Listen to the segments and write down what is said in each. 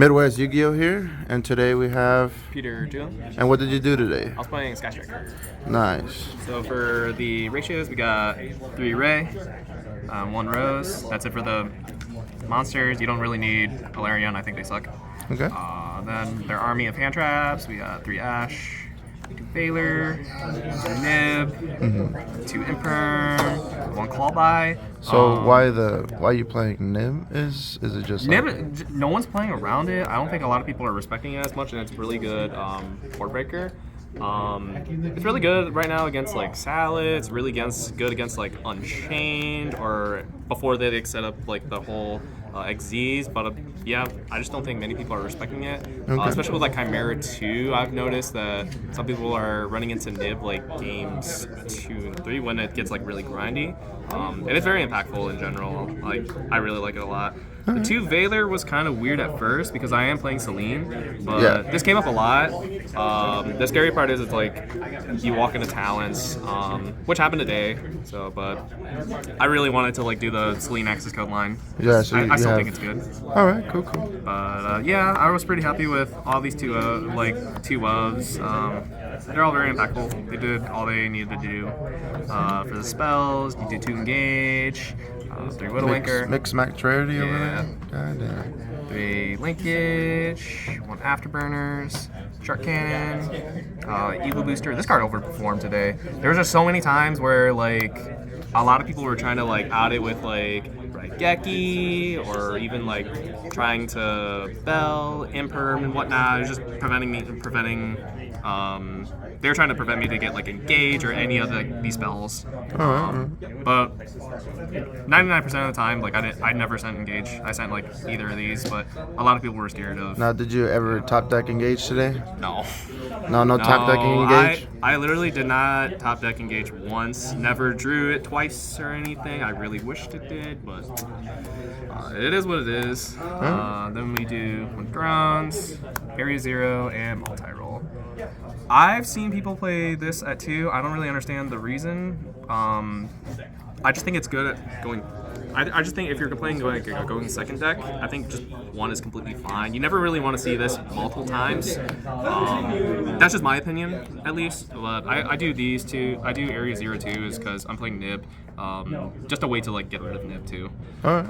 Midwest Yu-Gi-Oh here, and today we have. Peter Truong. And what did you do today? I was playing Sky Striker. Nice. So for the ratios, we got 3 Ray, 1 Rose. That's it for the monsters. You don't really need Galarian. I think they suck. Okay. Then their army of hand traps. We got 3 Ash, 2 Baylor, 2 Nib, 2 Imperm, 1 Clawby. So why are you playing Nim? Is it just like... Nib? No one's playing around it. I don't think a lot of people are respecting it as much, and it's really good board breaker. It's really good right now against like Salad. It's really good against like Unchained, or before they set up like the whole XZs. But yeah, I just don't think many people are respecting it. Okay. Especially with like Chimera 2, I've noticed that some people are running into Nib like games 2 and 3 when it gets like really grindy. And it's very impactful in general. Like, I really like it a lot. The 2 Valor was kind of weird at first because I am playing Celine, but this came up a lot. The scary part is it's like you walk into Talents, which happened today. So, but I really wanted to like do the Celine access code line. Yeah, so I still think it's good. All right, cool. But yeah, I was pretty happy with all these two ofs. They're all very impactful. They did all they needed to do. For the spells, you do 2 engage, 3 Widowmaker. Mix max rarity over Yeah. there? God damn. 3 linkage, 1 afterburners, shark cannon, evil booster. This card overperformed today. There was just so many times where like a lot of people were trying to like out it with like Geki, or even like trying to Bell, Imperm, and whatnot. It was just they were trying to prevent me to get like engage or any of these spells. But 99% of the time, like I never sent engage. I sent like either of these, but a lot of people were scared of. Now, did you ever top deck engage today? No. No top decking engage? I literally did not top deck engage once. Never drew it twice or anything. I really wished it did, but it is what it is. Then we do 1 Thrones, Area 0, and multi-roll. I've seen people play this at 2. I don't really understand the reason. I just think it's good at going. I just think if you're playing going second deck, I think just 1 is completely fine. You never really want to see this multiple times. That's just my opinion, at least. But I do these 2. I do Area 0 too, is because I'm playing Nib. Just a way to like get rid of Nib too. All right.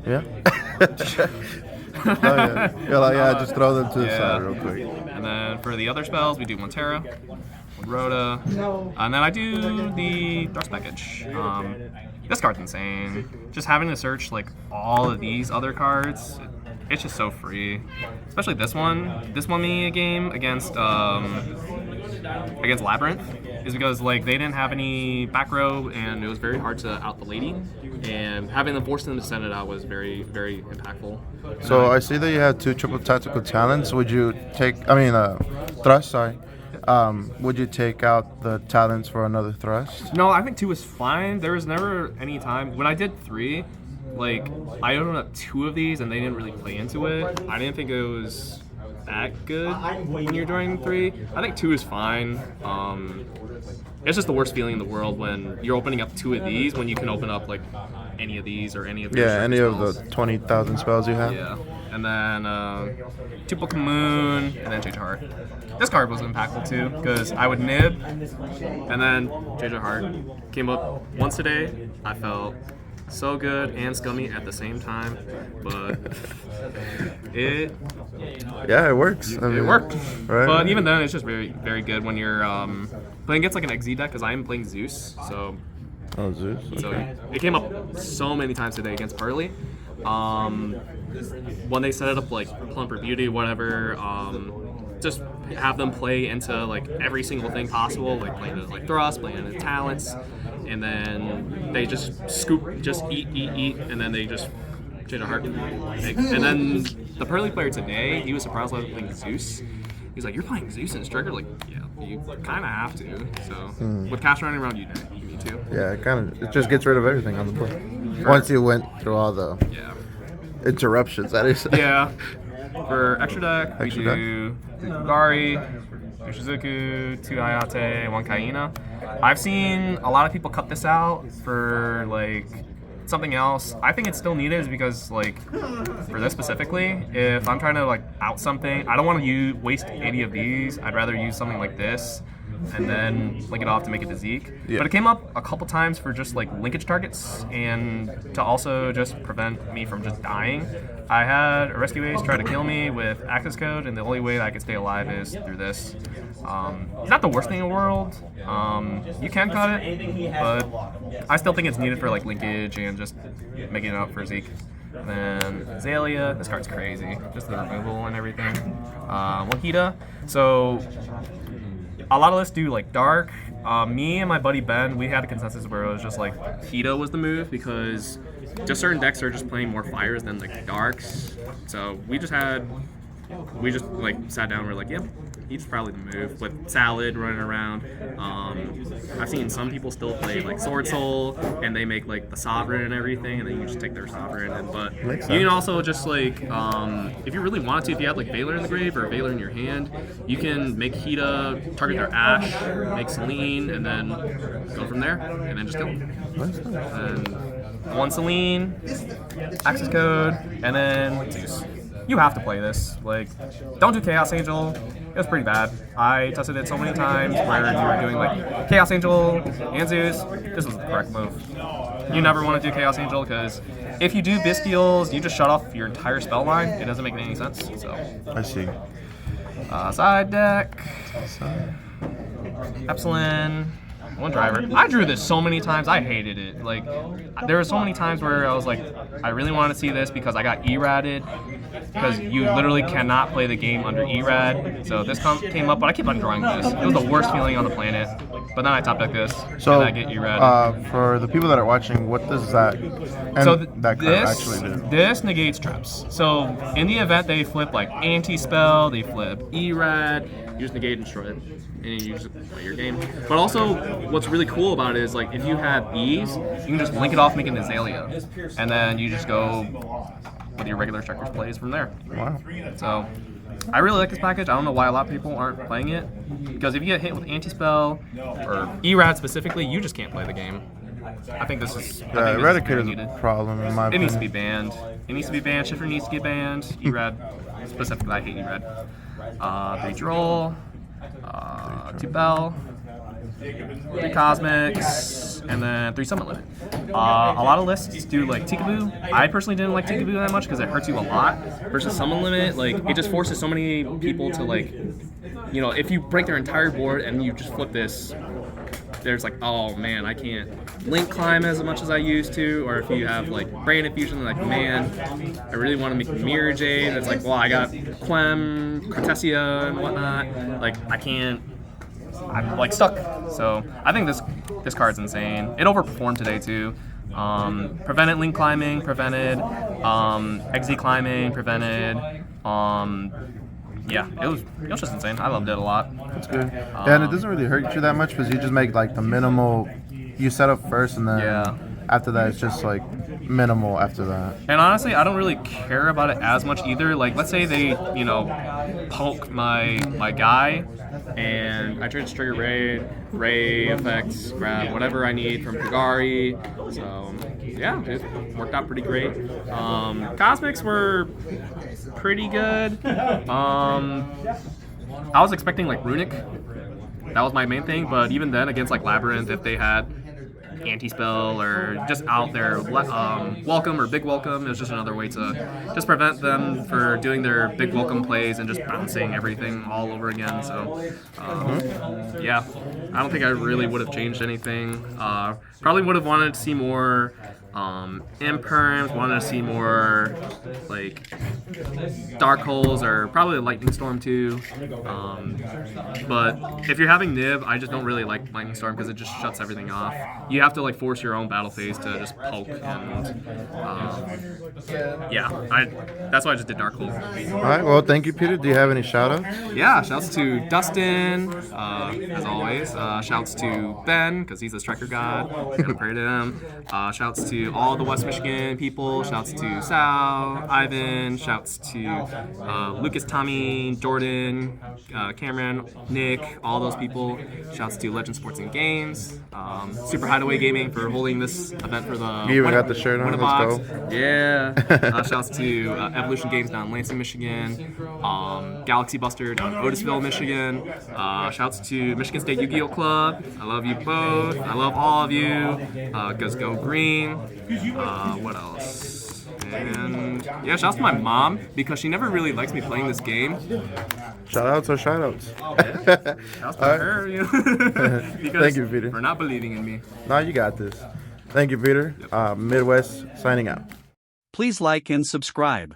Yeah. Oh, yeah. You're like, yeah, just throw them to the side real quick. And then for the other spells, we do 1 Terra, 1 Rhoda, and then I do the Thrust Package. This card's insane. Just having to search like all of these other cards, it's just so free. Especially this one. This won me a game against Labyrinth, is because like they didn't have any back row and it was very hard to out the lady. And having them force them to send it out was very, very impactful. So I see that you have 2 triple tactical talents. Would you take? Thrust. Sorry. Would you take out the talents for another thrust? No, I think 2 was fine. There was never any time when I did 3. Like I opened up 2 of these and they didn't really play into it. I didn't think it was that good when you're doing 3. I think 2 is fine. It's just the worst feeling in the world when you're opening up 2 of these when you can open up like any of these or any of the any spells. of the 20,000 spells you have. Yeah, and then 2 Book of Moon, and then Change of Heart. This card was impactful too because I would nib, and then Change of Heart came up once today. I felt so good and scummy at the same time, but it works. It worked. Right. But even then, it's just very, very good when you're playing against like an XZ deck, because I am playing Zeus, so. Oh, Zeus. So it came up so many times today against Pearly. When they set it up like Plumper Beauty, whatever, just have them play into like every single thing possible, like playing into like Thrust, playing into Talents, and then they just scoop, just eat, and then they just Change of Heart. And then the Pearly player today, he was surprised I was playing Zeus. He's like, "You're playing Zeus and Striker?" Like, yeah, you kind of have to. So with Cash running around, you need to. Yeah, it just gets rid of everything on the board. Once you went through all the interruptions, that is. Yeah. For extra deck, we do 3 Gari, 2 Shizuku, 2 Ayate, 1 Kaina. I've seen a lot of people cut this out for like something else. I think it's still needed is because, like, for this specifically, if I'm trying to, like, out something, I don't want to waste any of these. I'd rather use something like this and then link it off to make it to Zeke. Yeah. But it came up a couple times for just, like, linkage targets and to also just prevent me from just dying. I had a rescue ace try to kill me with access code, and the only way that I could stay alive is through this. It's not the worst thing in the world. You can cut it, but I still think it's needed for like linkage and just making it up for Zeke. And then Azalea, this card's crazy, just the removal and everything. Wahida, so a lot of lists do like dark. Me and my buddy Ben, we had a consensus where it was just like Hida was the move because just certain decks are just playing more fires than like darks. So we just like sat down and we're like, yep, he's probably the move with Salad running around. I've seen some people still play like Sword Soul and they make like the Sovereign and everything, and then you just take their Sovereign. But you can also just like, if you really wanted to, if you had like Valor in the grave or Valor in your hand, you can make Hida target their Ash, make Selene, and then go from there, and then just kill them. And one Selene, access code, and then Zeus. You have to play this. Like, don't do Chaos Angel. It was pretty bad. I tested it so many times where you were doing like Chaos Angel and Zeus. This was the correct move. You never want to do Chaos Angel because if you do Bestials, you just shut off your entire spell line. It doesn't make any sense. So I see. Side deck. Epsilon. One driver. I drew this so many times. I hated it. Like, there were so many times where I was like, I really want to see this because I got E-ratted. Because you literally cannot play the game under E-rad. So this came up, but I keep on drawing this. It was the worst feeling on the planet. But then I top deck this, so, and I get E-rad. For the people that are watching, what does that that card actually do? This negates traps. So in the event they flip like anti-spell, they flip E-rad, you just negate and destroy it. And you just play your game. But also, what's really cool about it is like if you have these, you can just link it off, make an Azalea, and then you just go with your regular checkers plays from there. Wow. So I really like this package. I don't know why a lot of people aren't playing it, because if you get hit with anti-spell or E-rad specifically, you just can't play the game. I think this is Eradicator is a problem in my opinion. It needs to be banned. It needs to be banned. Shifter needs to get banned. E-rad specifically, I hate E-rad. 3 Droll. 2 Bell, 3 Cosmics, and then 3 Summit Limit. A lot of lists do like Tikaboo. I personally didn't like Tikaboo that much because it hurts you a lot. Versus Summon Limit, like it just forces so many people to like, you know, if you break their entire board and you just flip this, there's like, oh man, I can't link climb as much as I used to. Or if you have like Brain Infusion, like man, I really want to make Mirror Jade. It's like, well, I got Clem, Cortesia, and whatnot. Like I can't. I'm like stuck. So I think this card's insane. It overperformed today too. Prevented link climbing, prevented XZ climbing, prevented. Yeah, it was just insane. I loved it a lot. That's good. And it doesn't really hurt you that much because you just make like the minimal. You set up first and then after that it's just like minimal after that. And honestly, I don't really care about it as much either. Like, let's say they, you know, poke my guy, and I try to trigger ray effects, grab whatever I need from Kagari. So yeah, it worked out pretty great. Cosmics were pretty good. I was expecting like Runic. That was my main thing, but even then against like Labyrinth, if they had anti-spell or just out there welcome or big welcome, it was just another way to just prevent them for doing their big welcome plays and just bouncing everything all over again. So yeah, I don't think I really would have changed anything. Probably would have wanted to see more imperms, wanted to see more like dark holes or probably lightning storm too. But if you're having Nib, I just don't really like lightning storm because it just shuts everything off. You have to like force your own battle phase to just poke, and yeah, that's why I just did dark hole. All right, well, thank you, Peter. Do you have any shout-outs? Yeah, shouts to Dustin, as always. Shouts to Ben, because he's a striker god. Gotta pray to him. Shouts to to all the West Michigan people. Shouts to Sal, Ivan. Shouts to Lucas, Tommy, Jordan, Cameron, Nick, all those people. Shouts to Legend Sports and Games, Super Hideaway Gaming for holding this event for the You even got the shirt on. Let's go. Yeah. Shouts to Evolution Games down in Lansing, Michigan. Galaxy Buster down in Otisville, Michigan. Shouts to Michigan State Yu-Gi-Oh! Club. I love you both. I love all of you. Goes Go Green. What else? And yeah, shouts to my mom because she never really likes me playing this game. Shout outs or shout outs. Shouts to her, you know. Because Thank you, Peter. for not believing in me. No, you got this. Thank you, Peter. Midwest signing out. Please like and subscribe.